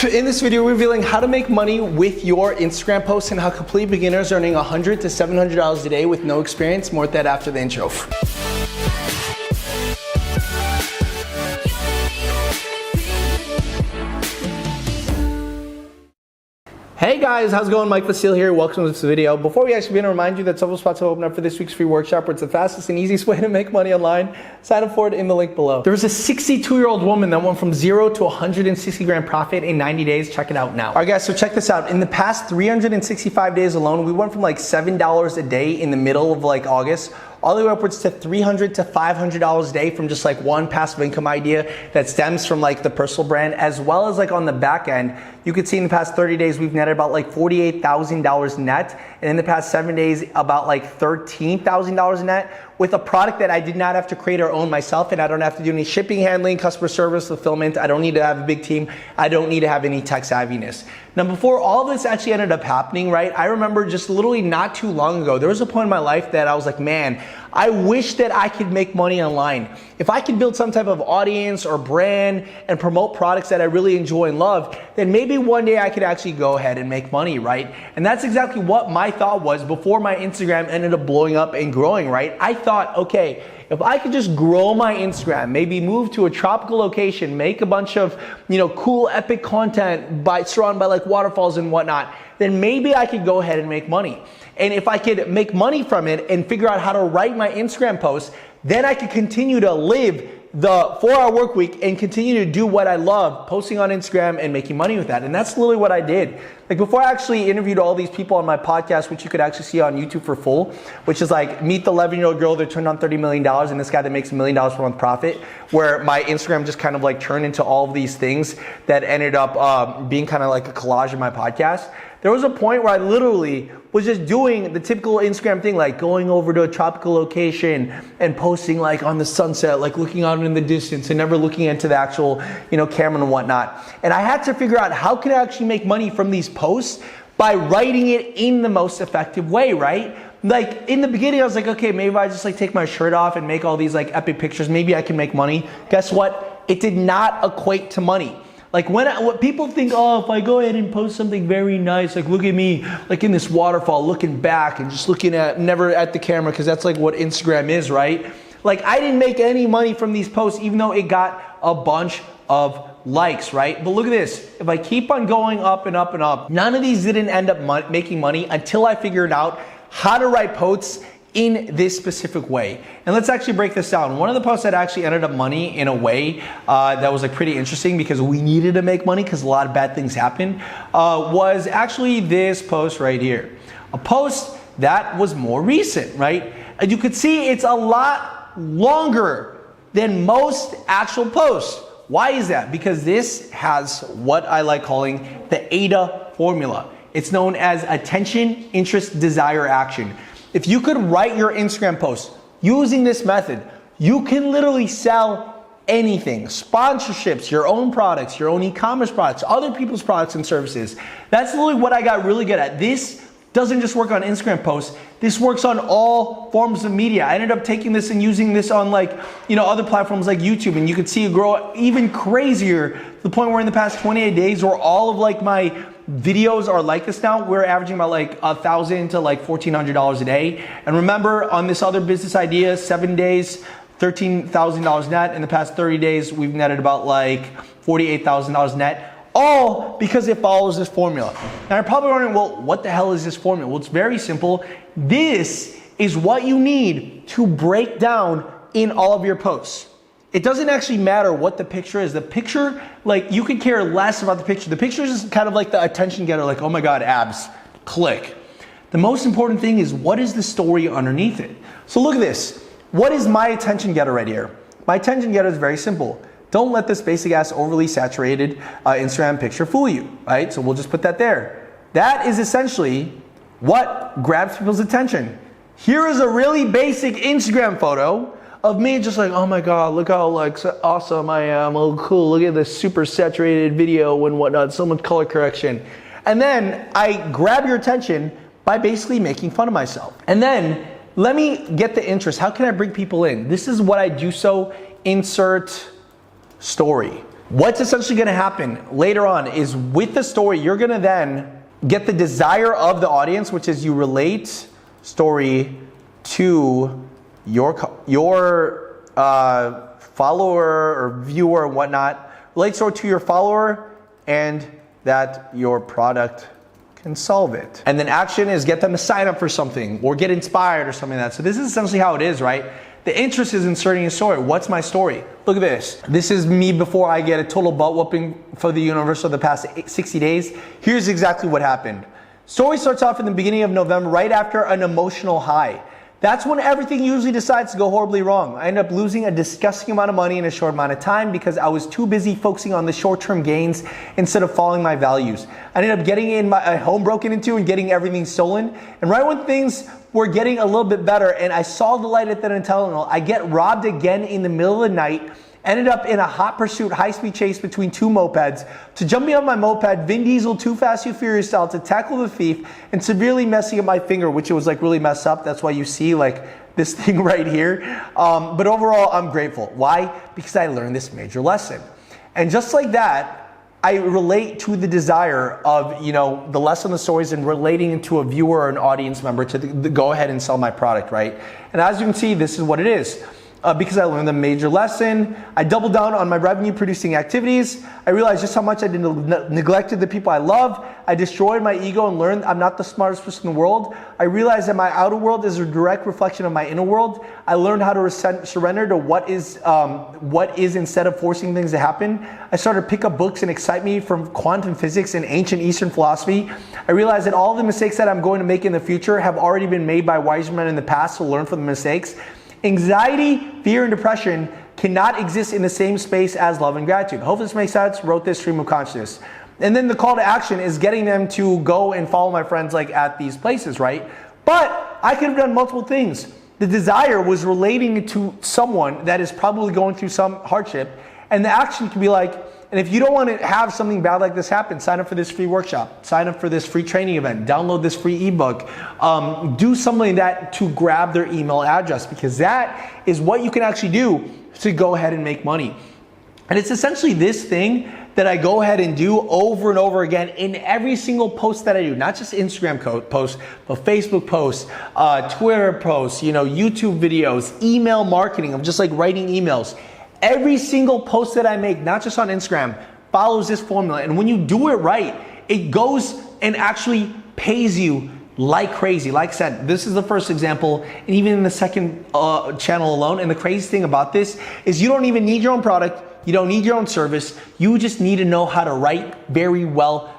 In this video, we're revealing how to make money with your Instagram posts and how complete beginners are earning $100 to $700 a day with no experience. More with that after the intro. Hey guys, how's it going? Mike Vasile here. Welcome to this video. Before we actually begin, to remind you that several spots will open up for this week's free workshop where it's the fastest and easiest way to make money online. Sign up for it in the link below. There was a 62-year-old woman that went from 0 to 160 grand profit in 90 days. Check it out now. All right guys, so check this out. In the past 365 days alone, we went from like $7 a day in the middle of like August all the way upwards to $300 to $500 a day from just like one passive income idea that stems from like the personal brand, as well as like on the back end. You could see in the past 30 days, we've netted about like $48,000 net. And in the past 7 days, about like $13,000 net with a product that I did not have to create or own myself. And I don't have to do any shipping, handling, customer service, fulfillment. I don't need to have a big team. I don't need to have any tech savviness. Now, before all this actually ended up happening, right? I remember just literally not too long ago, there was a point in my life that I was like, man, I wish that I could make money online. If I could build some type of audience or brand and promote products that I really enjoy and love, then maybe one day I could actually go ahead and make money, right? And that's exactly what my thought was before my Instagram ended up blowing up and growing, right? I thought, okay, if I could just grow my Instagram, maybe move to a tropical location, make a bunch of, cool epic content surrounded by like waterfalls and whatnot, then maybe I could go ahead and make money. And if I could make money from it and figure out how to write my Instagram posts, then I could continue to live the 4-hour work week and continue to do what I love, posting on Instagram and making money with that. And that's literally what I did. Like before I actually interviewed all these people on my podcast, which you could actually see on YouTube for full, which is like meet the 11-year-old girl that turned on $30 million and this guy that makes $1 million per month profit, where my Instagram just kind of like turned into all of these things that ended up being kind of like a collage of my podcast. There was a point where I literally was just doing the typical Instagram thing, like going over to a tropical location and posting like on the sunset, like looking out in the distance and never looking into the actual, camera and whatnot. And I had to figure out how could I actually make money from these posts by writing it in the most effective way, right? Like in the beginning, I was like, okay, maybe I just like take my shirt off and make all these like epic pictures. Maybe I can make money. Guess what? It did not equate to money. Like what people think, oh, if I go ahead and post something very nice, like look at me, like in this waterfall, looking back and just looking never at the camera, because that's like what Instagram is, right? Like I didn't make any money from these posts, even though it got a bunch of likes, right? But look at this. If I keep on going up and up and up, none of these didn't end up making money until I figured out how to write posts in this specific way. And let's actually break this down. One of the posts that actually ended up money in a way that was like pretty interesting because we needed to make money because a lot of bad things happened was actually this post right here. A post that was more recent, right? And you could see it's a lot longer than most actual posts. Why is that? Because this has what I like calling the AIDA formula. It's known as attention, interest, desire, action. If you could write your Instagram post using this method, you can literally sell anything. Sponsorships, your own products, your own e-commerce products, other people's products and services. That's literally what I got really good at. This doesn't just work on Instagram posts. This works on all forms of media. I ended up taking this and using this on other platforms like YouTube, and you could see it grow even crazier to the point where in the past 28 days where all of like my videos are like this now, we're averaging about like $1,000 to like $1,400 a day. And remember, on this other business idea, 7 days, $13,000 net. In the past 30 days, we've netted about like $48,000 net. All because it follows this formula. Now you're probably wondering, well, what the hell is this formula? Well, it's very simple. This is what you need to break down in all of your posts. It doesn't actually matter what the picture is. The picture, like you could care less about the picture. The picture is just kind of like the attention getter, like, oh my God, abs, click. The most important thing is what is the story underneath it? So look at this. What is my attention getter right here? My attention getter is very simple. Don't let this basic ass overly saturated Instagram picture fool you, right? So we'll just put that there. That is essentially what grabs people's attention. Here is a really basic Instagram photo of me just like, oh my God, look how like awesome I am. Oh cool, look at this super saturated video and whatnot, so much color correction. And then I grab your attention by basically making fun of myself. And then let me get the interest. How can I bring people in? This is what I do. So insert story. What's essentially gonna happen later on is with the story, you're gonna then get the desire of the audience, which is you relate story to your follower or viewer and whatnot, relate story to your follower, and that your product can solve it. And then action is get them to sign up for something or get inspired or something like that. So this is essentially how it is, right? The interest is inserting a story. What's my story? Look at this. This is me before I get a total butt whooping for the universe for the past 60 days. Here's exactly what happened. Story starts off in the beginning of November, right after an emotional high. That's when everything usually decides to go horribly wrong. I end up losing a disgusting amount of money in a short amount of time because I was too busy focusing on the short-term gains instead of following my values. I ended up getting in my home broken into and getting everything stolen. And right when things were getting a little bit better and I saw the light at the end of the tunnel, I get robbed again in the middle of the night. Ended up in a hot pursuit, high-speed chase between two mopeds. To jumping on my moped, Vin Diesel, Too Fast, Too Furious style, to tackle the thief and severely messing up my finger, which was like really messed up. That's why you see like this thing right here. But overall, I'm grateful. Why? Because I learned this major lesson. And just like that, I relate to the desire of, you know, the lesson of the stories and relating it to a viewer or an audience member to go ahead and sell my product, right? And as you can see, this is what it is. Because I learned a major lesson, I doubled down on my revenue producing activities. I realized just how much I neglected the people I love. I destroyed my ego and learned I'm not the smartest person in the world. I realized that my outer world is a direct reflection of my inner world. I learned how to surrender to what is instead of forcing things to happen. I started to pick up books and excite me from quantum physics and ancient Eastern philosophy. I realized that all the mistakes that I'm going to make in the future have already been made by wise men in the past, to learn from the mistakes. Anxiety, fear, and depression cannot exist in the same space as love and gratitude. Hopefully this makes sense. Wrote this stream of consciousness. And then the call to action is getting them to go and follow my friends like at these places, right? But I could have done multiple things. The desire was relating to someone that is probably going through some hardship. And the action can be like, and if you don't want to have something bad like this happen, sign up for this free workshop, sign up for this free training event, download this free ebook, do something like that to grab their email address, because that is what you can actually do to go ahead and make money. And it's essentially this thing that I go ahead and do over and over again in every single post that I do, not just Instagram posts, but Facebook posts, Twitter posts, you know, YouTube videos, email marketing. I'm just like writing emails. Every single post that I make, not just on Instagram, follows this formula. And when you do it right, it goes and actually pays you like crazy. Like I said, this is the first example, and even in the second channel alone. And the crazy thing about this is you don't even need your own product. You don't need your own service. You just need to know how to write very well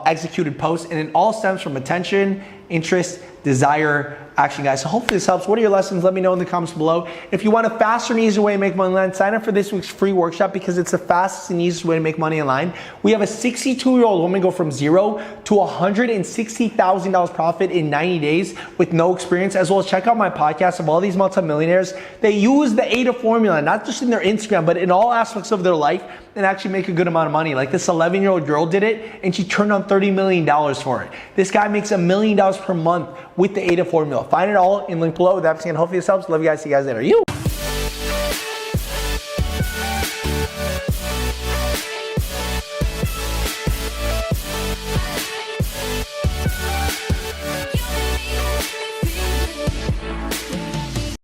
executed posts. And it all stems from attention, interest, desire, action, guys. So hopefully this helps. What are your lessons? Let me know in the comments below. If you want a faster and easier way to make money online, sign up for this week's free workshop, because it's the fastest and easiest way to make money online. We have a 62-year-old woman go from zero to $160,000 profit in 90 days with no experience, as well as check out my podcast of all these multimillionaires. They use the ADA formula, not just in their Instagram, but in all aspects of their life, and actually make a good amount of money. Like this 11-year-old girl did it, and she turned on $30 million for it. This guy makes $1 million per month with the ADA formula. Find it all in link below. With that being said, hopefully this helps. Love you guys. See you guys later.